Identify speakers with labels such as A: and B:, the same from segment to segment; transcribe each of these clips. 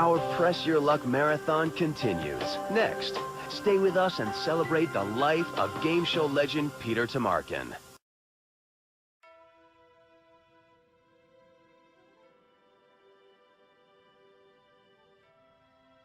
A: Our Press Your Luck Marathon continues. Next, stay with us and celebrate the life of game show legend Peter Tamarkin.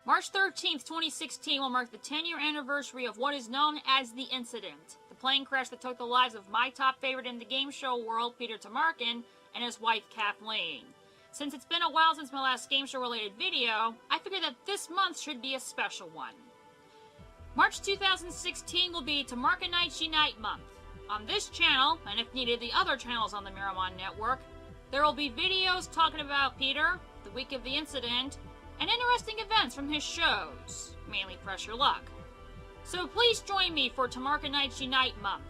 B: March 13th, 2016 will mark the 10-year anniversary of what is known as The Incident, the plane crash that took the lives of my top favorite in the game show world, Peter Tamarkin, and his wife, Kathleen. Since it's been a while since my last game show-related video, I figured that this month should be a special one. March 2016 will be Tamarkinite Unite month. On this channel, and if needed, the other channels on the Miramon network, there will be videos talking about Peter, the week of the incident, and interesting events from his shows, mainly Press Your Luck. So please join me for Tamarkinite Unite month,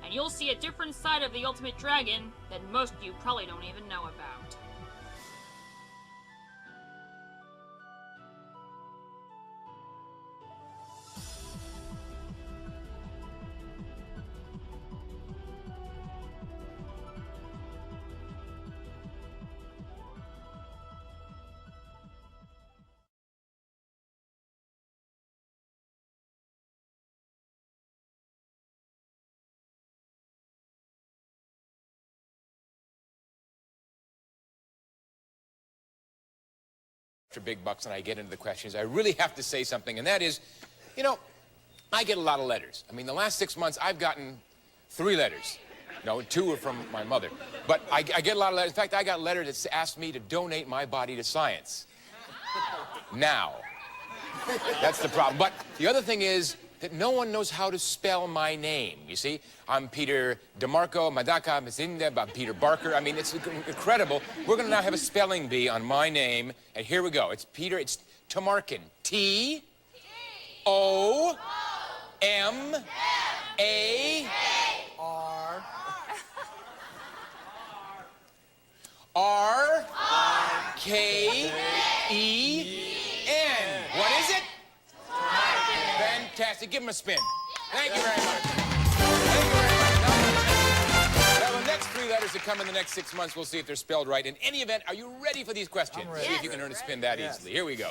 B: and you'll see a different side of the Ultimate Dragon that most of you probably don't even know about.
C: Big bucks and I get into the questions, I really have to say something, and that is, you know, I get a lot of letters. I mean, the last 6 months, I've gotten 3 letters. No, 2 are from my mother. But I get a lot of letters. In fact, I got a letter that asked me to donate my body to science. Now. That's the problem. But the other thing is that no one knows how to spell my name, you see? I'm Peter DeMarco, Madaka, Mazinda, I'm Peter Barker. I mean, it's incredible. We're going to now have a spelling bee on my name, and here we go. It's Peter, it's Tamarkin. T-O-M-A-R-K-I-N. What is it? Fantastic. Give him a spin. Thank you very much. Thank you very much. Now, the next 3 letters that come in the next 6 months, we'll see if they're spelled right. In any event, are you ready for these questions?
D: I'm ready.
C: See if you can earn a spin that easily. Here we go.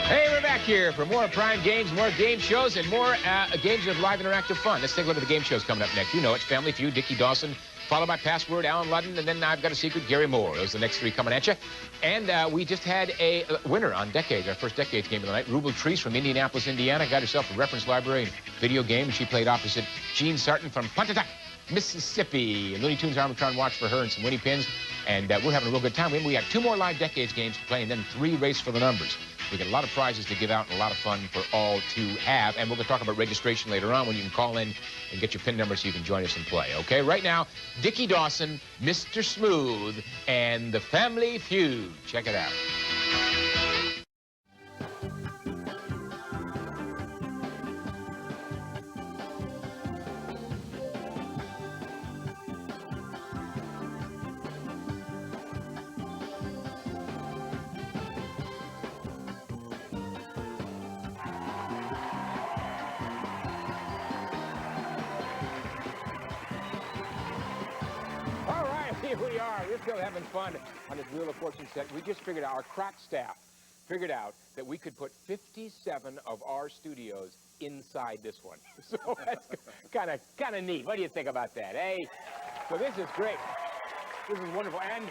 C: Hey, we're back here for more Prime Games, more game shows, and more games of live interactive fun. Let's take a look at the game shows coming up next. You know it. Family Feud, Dickie Dawson, followed by Password, Alan Ludden, and then I've Got a Secret, Gary Moore. Those are the next 3 coming at you. And we just had a winner on Decades, our first Decades game of the night. Rubel Treese from Indianapolis, Indiana, got herself a reference library and video game. She played opposite Gene Sarton from Pontotoc, Mississippi. And Looney Tunes Armatron watched for her and some Winnie pins. And we're having a real good time. We have 2 more live Decades games to play, and then 3 race for the numbers. We get a lot of prizes to give out and a lot of fun for all to have. And we're going to talk about registration later on when you can call in and get your PIN number so you can join us and play. Okay, right now, Dickie Dawson, Mr. Smooth, and the Family Feud. Check it out. Here we are. We're still having fun on this Wheel of Fortune set. We just figured out, our crack staff figured out that we could put 57 of our studios inside this one. So that's kind of neat. What do you think about that, eh? So this is great. This is wonderful. And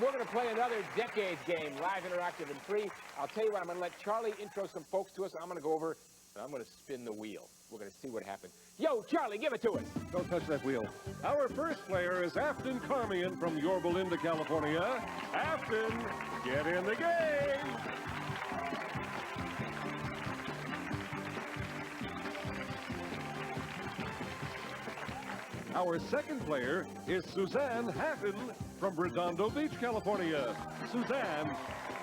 C: we're going to play another Decades game, live, interactive, and free. I'll tell you what, I'm going to let Charlie intro some folks to us. I'm going to go over and I'm going to spin the wheel. We're going to see what happens. Yo, Charlie, give it to us.
E: Don't touch that wheel. Our first player is Afton Carmian from Yorba Linda, California. Afton, get in the game. Our second player is Suzanne Hatton from Redondo Beach, California. Suzanne,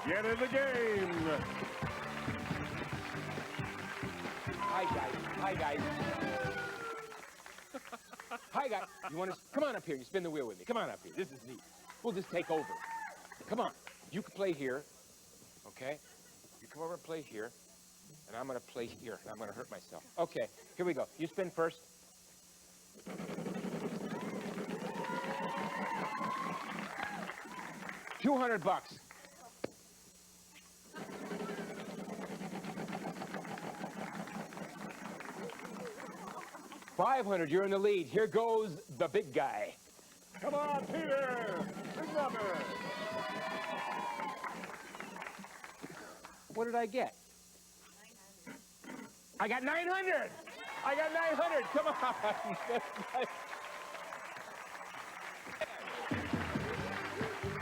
E: get in the game.
C: Hi, guys. Hi, guys. Hi, guys. You want to come on up here? You spin the wheel with me. Come on up here. This is neat. We'll just take over. Come on. You can play here, okay? You come over and play here, and I'm going to play here. And I'm going to hurt myself. Okay, here we go. You spin first. 200 bucks. $500, you're in the lead. Here goes the big guy.
E: Come on, Peter. Big number.
C: What did I get? 900. I got 900. I got 900. Come on.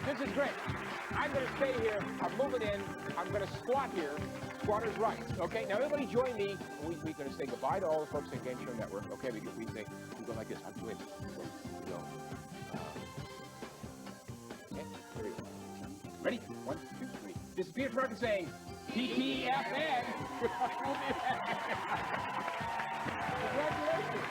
C: This is great. I'm going to stay here. I'm moving in. I'm going to squat here. Squatter's rights. Okay, now everybody join me. We're going to say goodbye to all the folks at Game Show Network. Okay, we go like this. I'm doing. We go. Okay, here we go. Ready? 1, 2, 3. This is Peter Perkins saying, TTFN. Congratulations.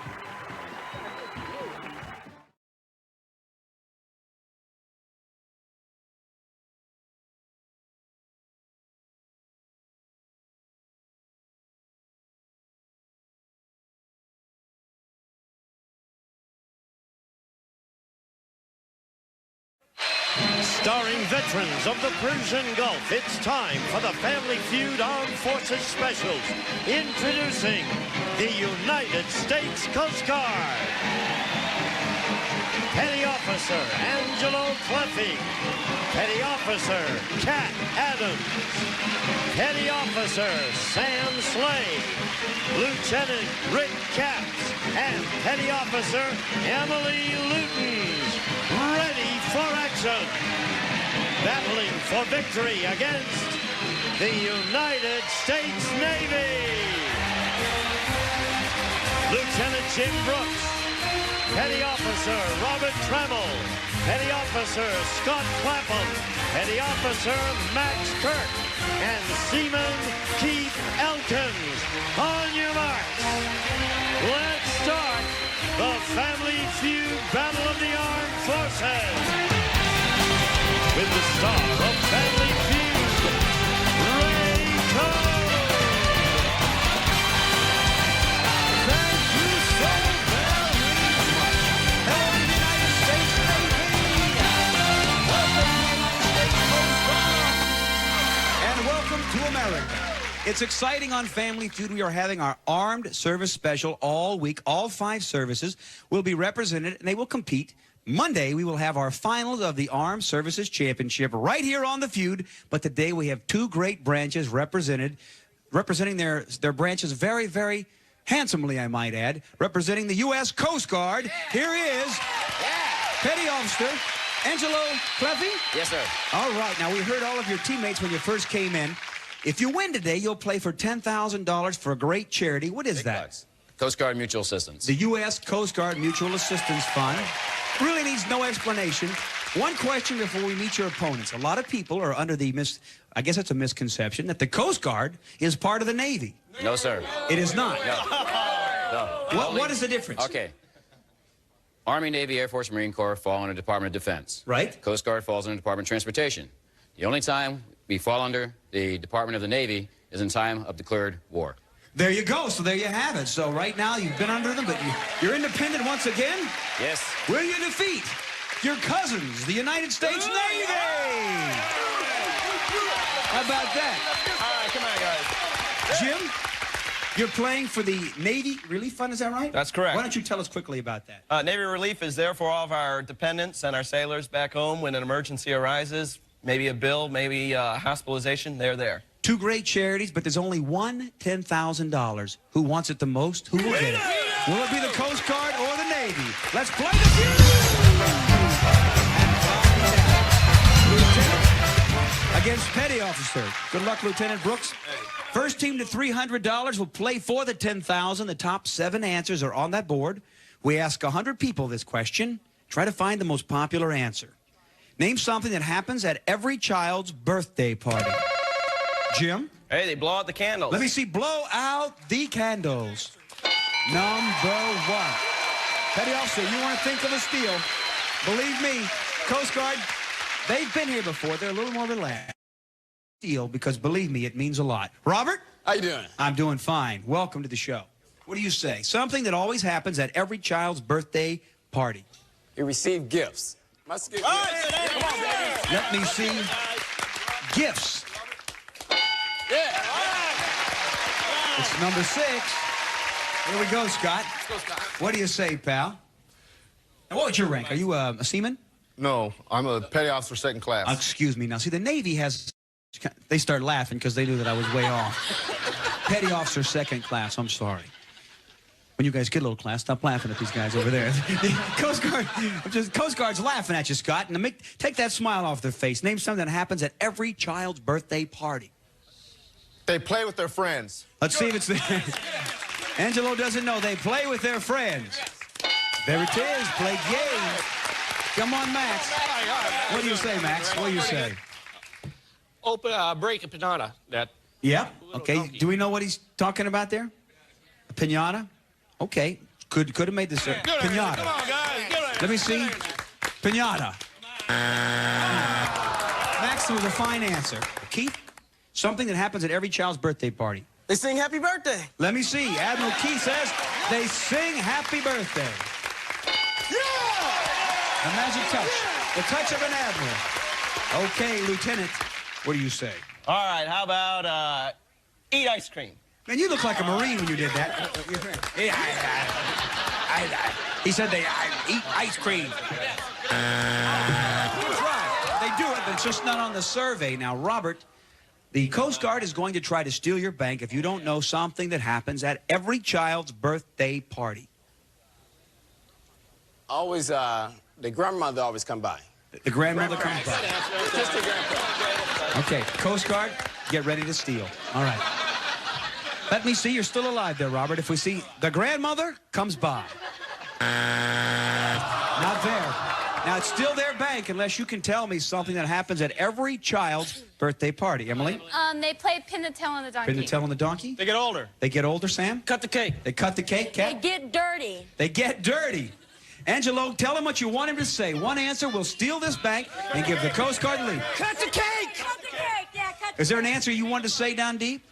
D: Starring veterans of the Persian Gulf, it's time for the Family Feud Armed Forces Specials. Introducing the United States Coast Guard. Petty Officer Angelo Cleffy. Petty Officer Cat Adams. Petty Officer Sam Slade. Lieutenant Rick Capps. And Petty Officer Emily Lutens. Ready for action. Battling for victory against the United States Navy. Lieutenant Jim Brooks, Petty Officer Robert Trammell, Petty Officer Scott Clapham, Petty Officer Max Kirk, and Seaman Keith Elkins. On your marks, let's start the Family Feud Battle of the Armed Forces. With the star of Family Feud, Rayden.
F: Thank you so very much. Hello, United States Navy. Welcome to the United States Coast Guard. And welcome to America. It's exciting on Family Feud. We are having our Armed Service Special all week. All 5 services will be represented, and they will compete. Monday, we will have our finals of the Armed Services Championship right here on the Feud. But today, we have 2 great branches representing their branches very, very handsomely, I might add. Representing the U.S. Coast Guard, here he is, Petty Officer Angelo Cleffy.
G: Yes, sir.
F: All right. Now, we heard all of your teammates when you first came in. If you win today, you'll play for $10,000 for a great charity. What is that?
G: Bucks. Coast Guard Mutual Assistance.
F: The U.S. Coast Guard Mutual Assistance Fund. Really needs no explanation. One question before we meet your opponents. A lot of people are under the I guess it's a misconception that the Coast Guard is part of the Navy.
G: No, sir.
F: It is not.
G: No.
F: What is the difference?
G: Okay. Army, Navy, Air Force, Marine Corps fall under Department of Defense.
F: Right.
G: Coast Guard falls under Department of Transportation. The only time we fall under the Department of the Navy is in time of declared war.
F: There you go. So there you have it. So right now you've been under them, but you're independent once again?
G: Yes.
F: Will you defeat your cousins, the United States Navy? How about that?
H: All right, come on, guys.
F: Jim, you're playing for the Navy Relief Fund, is that right?
H: That's correct.
F: Why don't you tell us quickly about that?
H: Navy Relief is there for all of our dependents and our sailors back home when an emergency arises, maybe a bill, maybe hospitalization, they're there. 2
F: great charities, but there's only one $10,000. Who wants it the most? Who will get it? Will it be the Coast Guard or the Navy? Let's play the Feud! Lieutenant against Petty Officer. Good luck, Lieutenant Brooks. First team to $300 will play for the $10,000. The top 7 answers are on that board. We ask 100 people this question. Try to find the most popular answer. Name something that happens at every child's birthday party. Jim?
H: Hey, they blow out the candles.
F: Let me see. Blow out the candles. Number 1. Petty Officer, you want to think of a steal. Believe me, Coast Guard, they've been here before. They're a little more relaxed. Steal, because believe me, it means a lot. Robert?
I: How you doing?
F: I'm doing fine. Welcome to the show. What do you say? Something that always happens at every child's birthday party.
I: You receive gifts. Must get gifts.
F: Yes, Let me see. Gifts.
H: Yeah.
F: It's number 6. Here we go, Scott.
I: Let's go, Scott.
F: What do you say, pal? Now, what was your rank? Are you a seaman?
I: No, I'm a petty officer, second class.
F: Excuse me. Now, see, the Navy has... They start laughing because they knew that I was way off. Petty officer, second class. I'm sorry. When you guys get a little class, stop laughing at these guys over there. Coast Guard's laughing at you, Scott. And take that smile off their face. Name something that happens at every child's birthday party.
I: They play with their friends.
F: Let's see if it's there. Angelo doesn't know. They play with their friends. There it is. Play games. Come on, Max. What do you say, Max? What do you say?
J: Open, break a pinata.
F: Yeah. Okay. Do we know what he's talking about there? A pinata? Okay. Could have made this pinata.
J: Come on, guys.
F: Let me see. Pinata. Max, was a fine answer. Keith, something that happens at every child's birthday party.
H: They sing happy birthday.
F: Let me see. Admiral Keith says they sing happy birthday. Yeah! A magic touch. The touch of an admiral. Okay, Lieutenant, what do you say?
H: All right, how about eat ice cream?
F: Man, you look like a Marine when you did that. He said they eat ice cream. That's right. They do it, but it's just not on the survey. Now, Robert, the Coast Guard is going to try to steal your bank if you don't know something that happens at every child's birthday party.
K: Always, the grandmother always come by.
F: The grandmother comes by.
K: Just the grandpa.
F: Okay, Coast Guard, get ready to steal. All right. Let me see, you're still alive there, Robert. If we see the grandmother comes by. Not there. Now, it's still their bank unless you can tell me something that happens at every child's birthday party. Emily?
L: They play pin the tail on the donkey.
F: Pin the tail on the donkey?
H: They get older.
F: They get older, Sam?
H: Cut the cake.
F: They cut the cake, Kat?
L: They get dirty.
F: They get dirty. Angelo, tell him what you want him to say. One answer will steal this bank and give the Coast Guard the lead.
H: Cut the cake!
L: Cut the cake, yeah, cut the
F: Is there an answer you wanted to say down deep?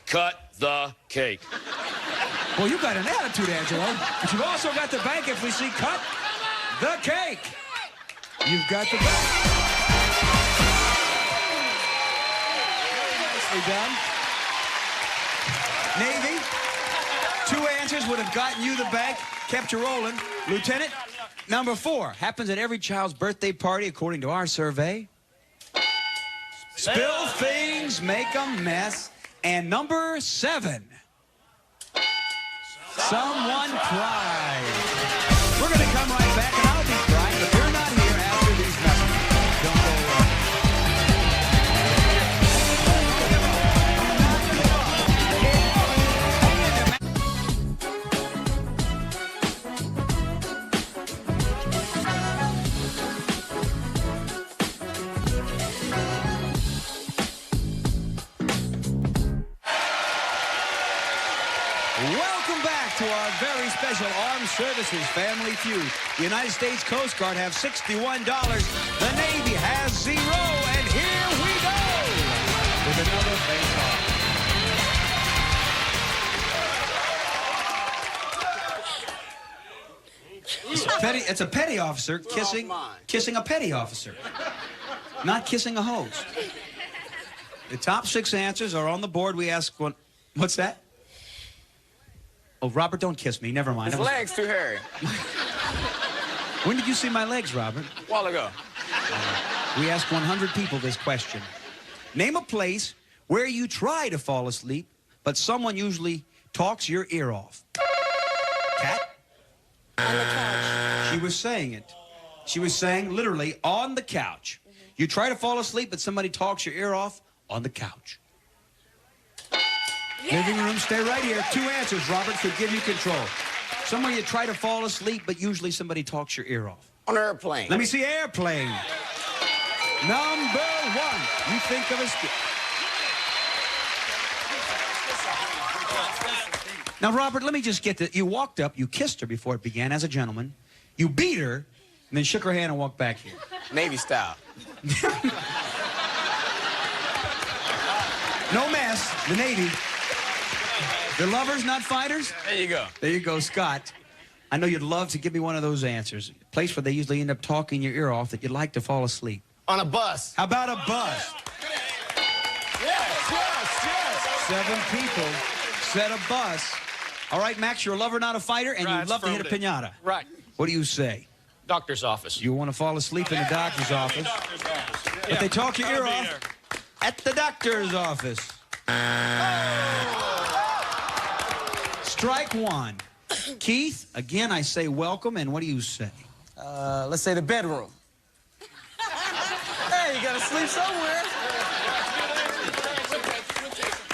J: Cut the cake.
F: Well, you got an attitude, Angelo. But you've also got the bank if we see cut the cake. You've got the bank. Nicely done. Navy, 2 answers would have gotten you the bank, kept you rolling. Lieutenant, number 4 happens at every child's birthday party, according to our survey. Spill things, make a mess. And number 7, someone cried. We're going to come right back, and I'll be crying if you're not here after these messages. Don't go away. Welcome back to our very special Armed Services Family Feud. The United States Coast Guard have $61. The Navy has 0. And here we go with another face-off. It's a petty officer kissing a petty officer, not kissing a hose. The top 6 answers are on the board. We ask one. What's that? Oh, Robert, don't kiss me. Never mind.
K: His legs too hairy.
F: When did you see my legs, Robert?
K: A while ago.
F: We asked 100 people this question. Name a place where you try to fall asleep, but someone usually talks your ear off. Kat?
L: On the couch.
F: She was saying it. She was saying, literally, on the couch. You try to fall asleep, but somebody talks your ear off on the couch. Yeah. Living room, stay right here. 2 answers, Robert, could give you control. Somewhere you try to fall asleep, but usually somebody talks your ear off.
K: On an airplane.
F: Let me see airplane. Number 1. You think of a... Now, Robert, let me just get the... You walked up, you kissed her before it began as a gentleman. You beat her, and then shook her hand and walked back here.
K: Navy style.
F: No mess. The Navy. They're lovers, not fighters?
K: There you go.
F: There you go, Scott. I know you'd love to give me one of those answers. A place where they usually end up talking your ear off that you'd like to fall asleep.
I: On a bus.
F: How about a bus?
I: Yes.
F: 7 people said a bus. All right, Max, you're a lover, not a fighter, and
J: Right,
F: you'd love to hit a pinata.
J: Right.
F: What do you say?
J: Doctor's office.
F: You want to fall asleep in the doctor's office, but they talk your ear off at the doctor's office. Strike one. Keith, again, I say welcome, and what do you say?
M: Let's say the bedroom. Hey, you gotta sleep somewhere.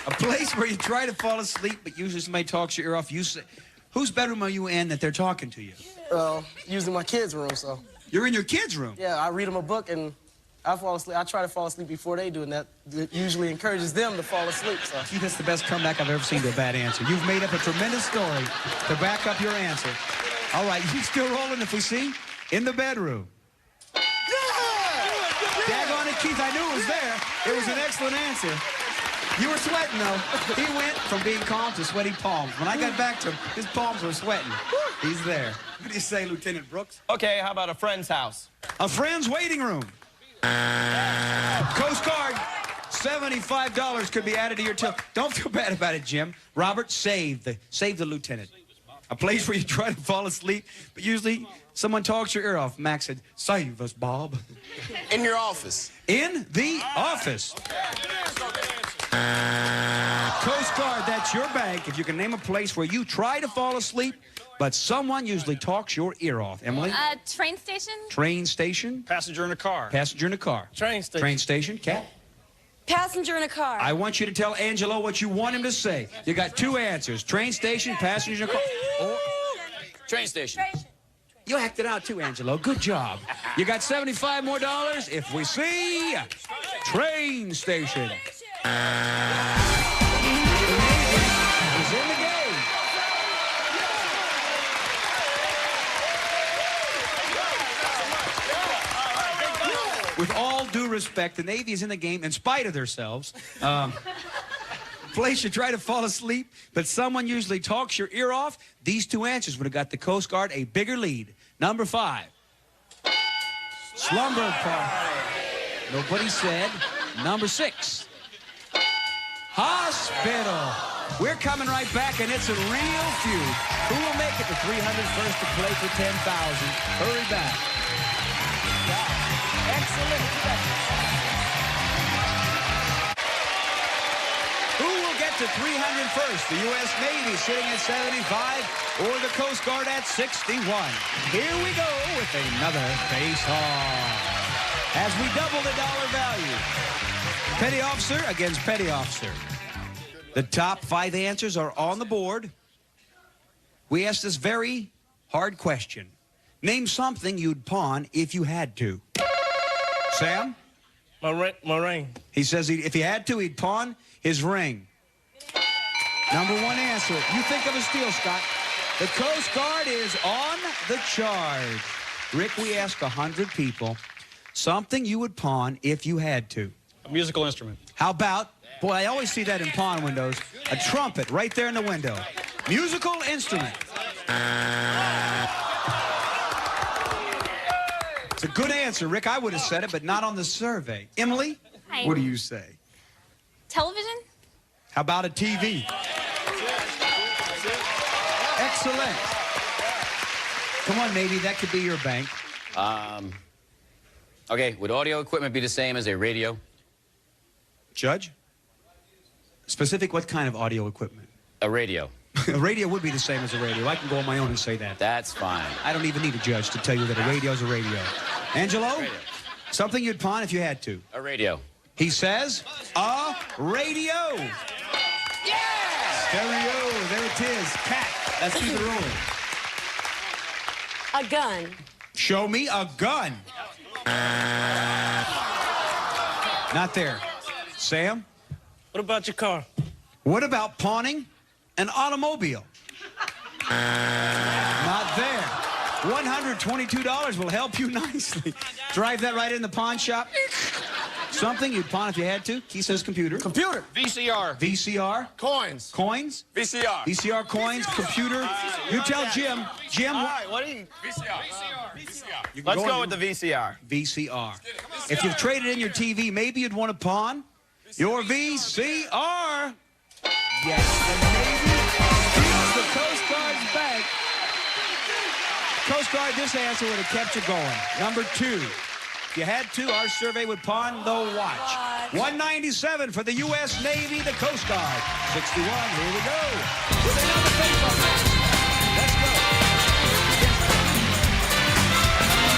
F: A place where you try to fall asleep, but usually somebody talks your ear off. You say, whose bedroom are you in that they're talking to you?
M: Well, usually my kids' room, so.
F: You're in your kids' room?
M: Yeah, I read them a book and I fall asleep. I try to fall asleep before they do, and that usually encourages them to fall asleep, so.
F: Keith, that's the best comeback I've ever seen to a bad answer. You've made up a tremendous story to back up your answer. All right, you still rolling if we see? In the bedroom. Daggone it, Keith, I knew it was there. It was an excellent answer. You were sweating, though. He went from being calm to sweaty palms. When I got back to him, his palms were sweating. He's there. What do you say, Lieutenant Brooks?
H: Okay, how about a friend's house?
F: A friend's waiting room. Coast Guard, $75 could be added to your till. Don't feel bad about it, Jim. Robert, save the lieutenant. A place where you try to fall asleep, but usually someone talks your ear off. Max said, save us, Bob.
K: In your office.
F: In the office. Coast Guard, that's your bank. If you can name a place where you try to fall asleep, but someone usually talks your ear off. Emily?
L: Train station?
F: Train station?
J: Passenger in a car.
F: Passenger in a car.
H: Train station.
F: Train station. Cat?
L: Passenger in a car.
F: I want you to tell Angelo what you want him to say. You got 2 answers. Train station, passenger in a car. Or
K: Train station.
F: you acted out too, Angelo. Good job. You got $75 more if we see train station. Is in the game. With all due respect, the Navy is in the game in spite of themselves. Place you try to fall asleep, but someone usually talks your ear off. These 2 answers would have got the Coast Guard a bigger lead. Number 5. Slumber party. Nobody said. Number 6. Hospital. We're coming right back, and it's a real feud. Who will make it to 301st to play for 10,000? Hurry back. Excellent. Who will get to 301st? The U.S. Navy sitting at 75 or the Coast Guard at 61. Here we go with another face-off as we double the dollar value. Petty officer against petty officer. The top 5 answers are on the board. We asked this very hard question. Name something you'd pawn if you had to. Sam?
H: My ring.
F: He says if he had to, he'd pawn his ring. Number 1 answer. You think of a steal, Scott. The Coast Guard is on the charge. Rick, we asked 100 people. Something you would pawn if you had to.
J: A musical instrument.
F: How about, boy, I always see that in pawn windows, a trumpet right there in the window. Musical instrument. It's a good answer, Rick. I would have said it, but not on the survey. Emily?
L: Hi.
F: What do you say?
L: Television?
F: How about a TV? Excellent. Come on, maybe that could be your bank.
G: Okay, would audio equipment be the same as a radio?
F: Judge? Specific what kind of audio equipment?
G: A radio.
F: A radio would be the same as a radio. I can go on my own and say that.
G: That's fine.
F: I don't even need a judge to tell you that a radio is a radio. Angelo?
G: Radio.
F: Something you'd pawn if you had to.
G: A radio.
F: He says, a radio.
L: Yeah!
F: Stereo, there it is. Cat, let's keep it rolling.
L: A gun.
F: Show me a gun. Not there. Sam?
H: What about your car?
F: What about pawning an automobile? Not there. $122 will help you nicely. Drive that right in the pawn shop. Something you'd pawn if you had to. Keith says computer.
M: Computer.
J: VCR.
F: VCR.
K: Coins.
F: Coins.
K: VCR.
F: VCR coins. Computer. You tell Jim. Jim.
H: All right, what do you...
K: VCR.
H: Let's go with the VCR.
F: VCR. If you've traded in your TV, maybe you'd want to pawn your VCR. Yes, the Navy steals the Coast Guard's bank. Coast Guard, this answer would have kept you going. Number 2. If you had to, our survey would pawn the watch. 197 for the U.S. Navy, the Coast Guard. 61, here we go. With another baseball match. Let's go.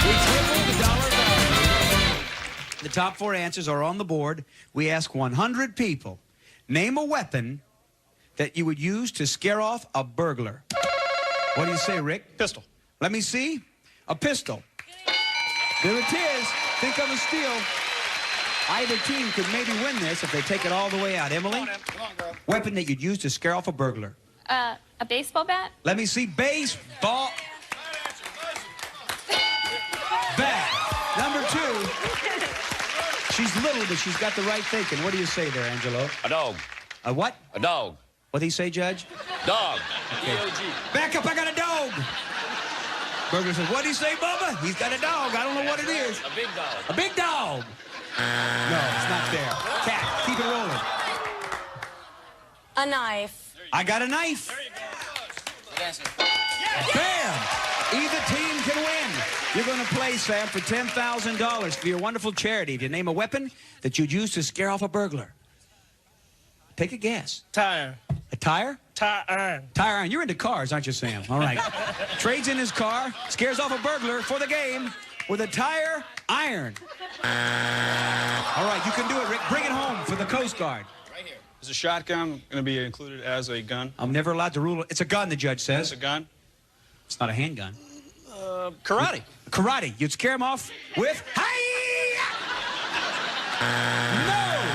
F: We triple the dollar value. The top 4 answers are on the board. We ask 100 people. Name a weapon that you would use to scare off a burglar. What do you say, Rick?
J: Pistol.
F: Let me see. A pistol. There it is. Think of a steal. Either team could maybe win this if they take it all the way out. Emily?
K: Come on, girl.
F: Weapon that you'd use to scare off a burglar.
L: A baseball bat?
F: Let me see. Baseball bat. Number 2. She's little, but she's got the right thinking. What do you say there, Angelo?
G: A dog.
F: A what?
G: A dog.
F: What'd he say, Judge?
G: Dog.
F: Okay. Back up, I got a dog. Burglar says, what'd he say, Bubba? He's got a dog. I don't know what it is.
G: A big dog.
F: A big dog. No, it's not there. Cat, keep it rolling.
L: A knife.
F: I got a knife. Bam! Either team can win. You're going to play, Sam, for $10,000 for your wonderful charity. If you name a weapon that you'd use to scare off a burglar. Take a guess.
M: Tire.
F: A tire?
M: Tire iron.
F: Tire iron. You're into cars, aren't you, Sam? All right. Trades in his car, scares off a burglar for the game with a tire iron. All right, you can do it, Rick. Bring it home for the Coast Guard.
K: Right here.
J: Is a shotgun going to be included as a gun?
F: I'm never allowed to rule it. It's a gun, the judge says.
J: It's a gun?
F: It's not a handgun.
J: Karate.
F: Karate. You'd scare him off with... No,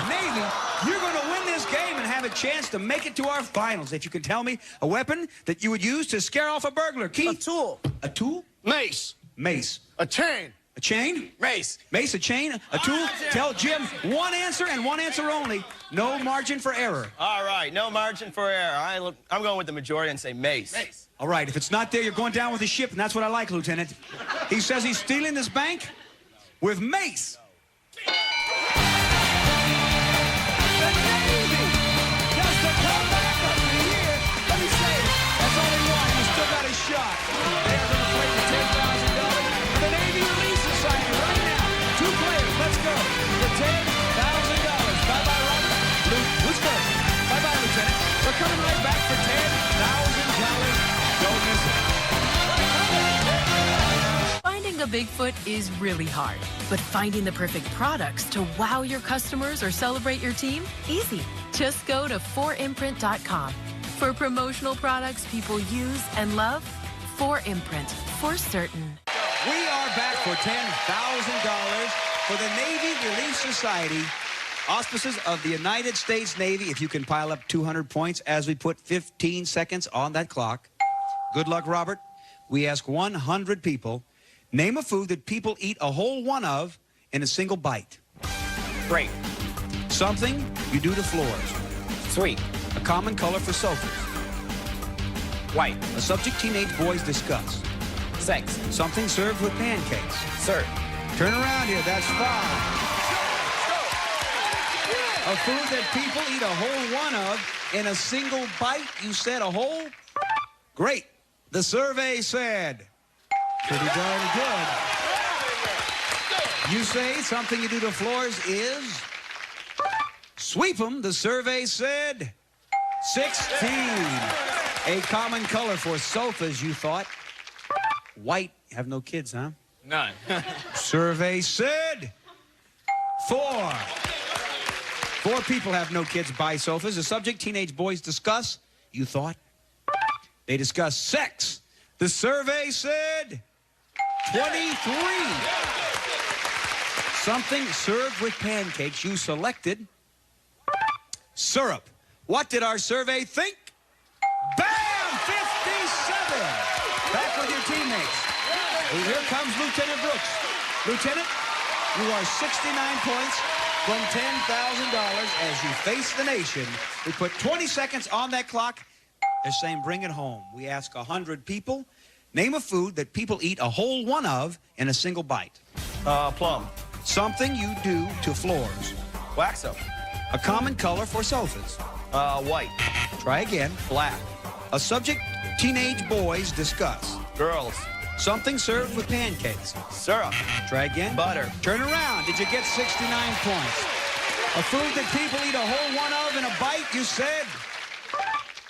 F: Navy, you're going to win this game and have a chance to make it to our finals. If you can tell me a weapon that you would use to scare off a burglar. Keith?
M: A tool.
F: A tool?
K: Mace.
F: Mace.
K: A chain.
F: A chain?
K: Mace.
F: Mace, a chain, a tool. Tell Jim one answer and one answer only. No margin for error.
H: All right, no margin for error. I'm going with the majority and say mace.
K: Mace.
F: All right, if it's not there, you're going down with the ship, and that's what I like, Lieutenant. He says he's stealing this bank with mace. The Navy does the comeback of the year. Let me say it. That's only one. You still got a shot. They are going to play for $10,000. The Navy Relief Society right now. 2 players. Let's go. For $10,000. Bye-bye, Robert. Luke, who's first? Bye-bye, Lieutenant. We're coming right back for $10,000. Don't miss it.
N: Finding a Bigfoot is really hard, but finding the perfect products to wow your customers or celebrate your team? Easy. Just go to 4imprint.com. For promotional products people use and love, 4imprint, for certain.
F: We are back for $10,000 for the Navy Relief Society. Auspices of the United States Navy. If you can pile up 200 points as we put 15 seconds on that clock. Good luck, Robert. We ask 100 people, name a food that people eat a whole one of in a single bite.
G: Great.
F: Something you do to floors.
G: Sweet.
F: A common color for sofas.
G: White.
F: A subject teenage boys discuss.
G: Sex.
F: Something served with pancakes.
G: Sir.
F: Turn around here, that's 5. A food that people eat a whole one of in a single bite. You said a whole? Great. The survey said pretty darn good. You say something you do to floors is sweep them. The survey said 16. A common color for sofas, you thought. White. Have no kids, huh?
J: None.
F: Survey said 4. 4 people have no kids buy sofas. The subject, teenage boys discuss. You thought? They discuss sex. The survey said 23. Something served with pancakes. You selected syrup. What did our survey think? Bam! 57! Back with your teammates. Here comes Lieutenant Brooks. Lieutenant, you are 69 points from $10,000 as you face the nation. We put 20 seconds on that clock. They're saying bring it home. We ask 100 people. Name a food that people eat a whole one of in a single bite.
H: Plum.
F: Something you do to floors.
H: Wax them.
F: A common color for sofas.
H: White.
F: Try again.
H: Black.
F: A subject teenage boys discuss.
H: Girls.
F: Something served with pancakes.
H: Syrup.
F: Try again.
H: Butter.
F: Turn around. Did you get 69 points? A food that people eat a whole one of in a bite, you said?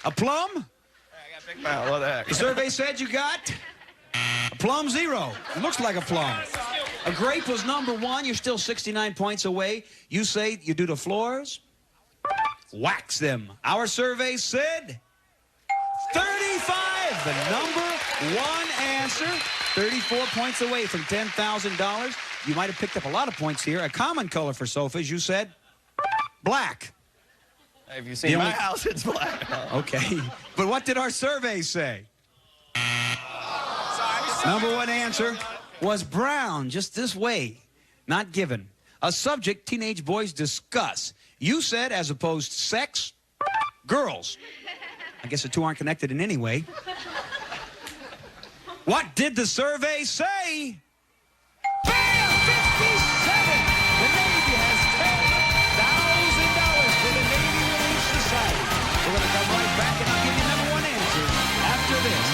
F: A plum?
H: I got big mouth. What the heck?
F: The survey said you got a plum 0. It looks like a plum. A grape was number 1. You're still 69 points away. You say you do the floors? Wax them. Our survey said 35. The number 1 answer. 34 points away from $10,000. You might have picked up a lot of points here. A common color for sofas, you said black.
H: Have you seen my house? It's black.
F: Okay. But what did our survey say? Number 1 answer was brown, just this way. Not given. A subject teenage boys discuss. You said, as opposed to sex, girls. I guess the two aren't connected in any way. What did the survey say? Bam! 57! The Navy has $10,000 for the Navy Relief Society. We're going to come right back and I'll give you number 1 answer after this.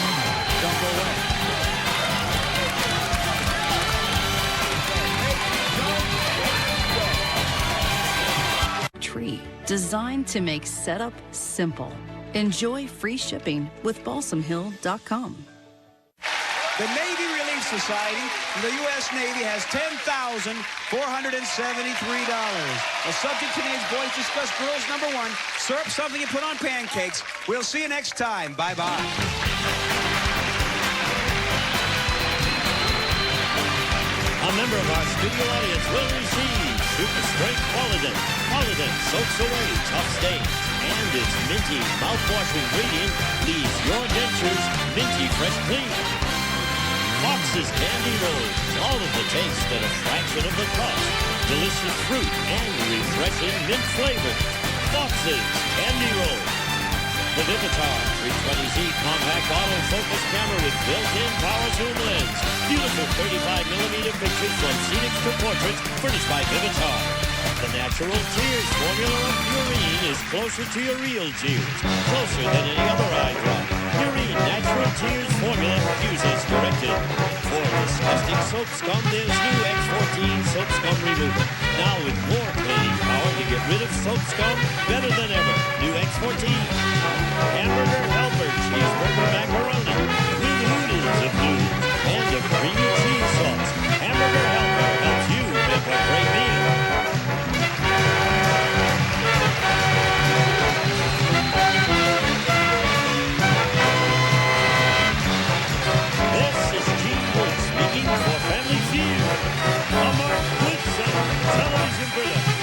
F: Don't go away.
O: Tree, designed to make setup simple. Enjoy free shipping with balsamhill.com.
F: The Navy Relief Society, the U.S. Navy, has $10,473. A subject teenage boys discuss. Girls, number 1. Syrup, something you put on pancakes. We'll see you next time. Bye-bye.
D: A member of our studio audience will receive Super Strength Polident. Polident soaks away tough stains, and its minty mouthwash ingredient leaves your dentures minty fresh clean. Fox's Candy Rolls, all of the taste at a fraction of the cost. Delicious fruit and refreshing mint flavor. Fox's Candy Rolls. The Vivitar 320Z compact autofocus camera with built-in power zoom lens. Beautiful 35mm pictures from scenics to portraits, furnished by Vivitar. The Natural Tears formula of Purine is closer to your real tears, closer than any other eye drop. Purine Natural Tears formula uses directed. For disgusting soap scum, there's new X14 soap scum remover. Now with more cleaning power to get rid of soap scum better than ever. New X14. Hamburger Helper Cheeseburger Macaroni. With oodles of noodles and a creamy cheese sauce. Hamburger Helper helps you make a great meal. This is Gene Wood speaking for Family Feud, a Mark Goodson television production.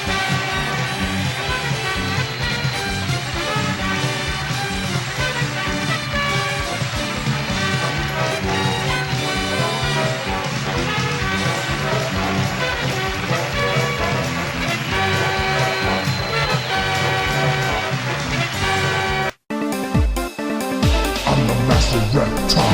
P: I'm the master reptile.